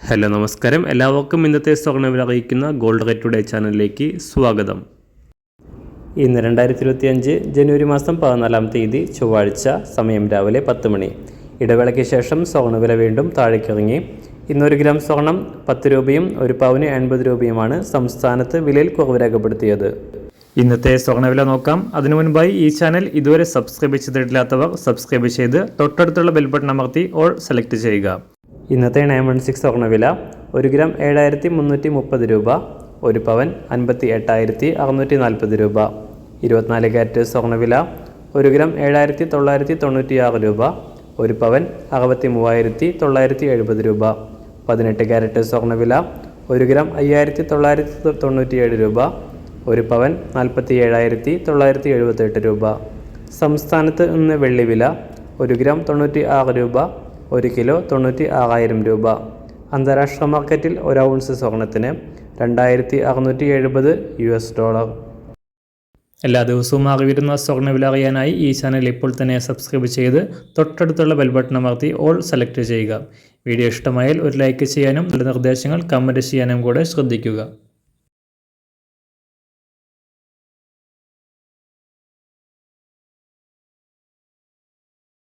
Hello നമസ്കാരം, എല്ലാവർക്കും ഇന്നത്തെ സ്വർണ്ണവില അറിയിക്കുന്ന ഗോൾഡ് റേറ്റ് ടുഡേ ചാനലിലേക്ക് സ്വാഗതം. ഇന്ന് 2025 ജനുവരി മാസം 14-ാം തീയതി ചൊവ്വാഴ്ച, സമയം രാവിലെ 10 മണി. ഇടവേളയ്ക്ക് ശേഷം സ്വർണ്ണവില വീണ്ടും താഴേക്കിറങ്ങി. ഇന്ന് 1 ഗ്രാം സ്വർണം 10 രൂപയും 1 പവന് 80 രൂപയുമാണ് സംസ്ഥാനത്ത് വിലയിൽ കുറവ് രേഖപ്പെടുത്തിയത്. ഇന്നത്തെ സ്വർണ്ണവില നോക്കാം. അതിനു മുൻപായി ഈ ചാനൽ ഇതുവരെ സബ്സ്ക്രൈബ് ചെയ്തിട്ടില്ലാത്തവർ സബ്സ്ക്രൈബ് ചെയ്ത് തൊട്ടടുത്തുള്ള ബെൽ ബട്ടൺ അമർത്തി ഓൾ സെലക്ട് ചെയ്യുക. ഇന്നത്തെ 916 സ്വർണ്ണവില 1 ഗ്രാം 7330 രൂപ, 1 പവൻ 58,640 രൂപ. 24 ക്യാരറ്റ് സ്വർണ്ണവില 1 ഗ്രാം 7996 രൂപ, 1 പവൻ 63,970 രൂപ. 18 ക്യാരറ്റ് സ്വർണ്ണവില 1 ഗ്രാം 5997 രൂപ, 1 പവൻ 47,978 രൂപ. സംസ്ഥാനത്ത് ഇന്ന് വെള്ളിവില 1 ഗ്രാം 96 രൂപ, 1 കിലോ 96,000 രൂപ. അന്താരാഷ്ട്ര മാർക്കറ്റിൽ 1 ഔൺസ് സ്വർണത്തിന് $2,670. എല്ലാ ദിവസവും അറിവിരുന്ന സ്വർണ്ണവില അറിയാനായി ഈ ചാനൽ ഇപ്പോൾ തന്നെ സബ്സ്ക്രൈബ് ചെയ്ത് തൊട്ടടുത്തുള്ള ബെൽ ബട്ടൺ അമർത്തി ഓൾ സെലക്ട് ചെയ്യുക. വീഡിയോ ഇഷ്ടമായാൽ ഒരു ലൈക്ക് ചെയ്യാനും നല്ല നിർദ്ദേശങ്ങൾ കമൻറ്റ് ചെയ്യാനും കൂടെ ശ്രദ്ധിക്കുക.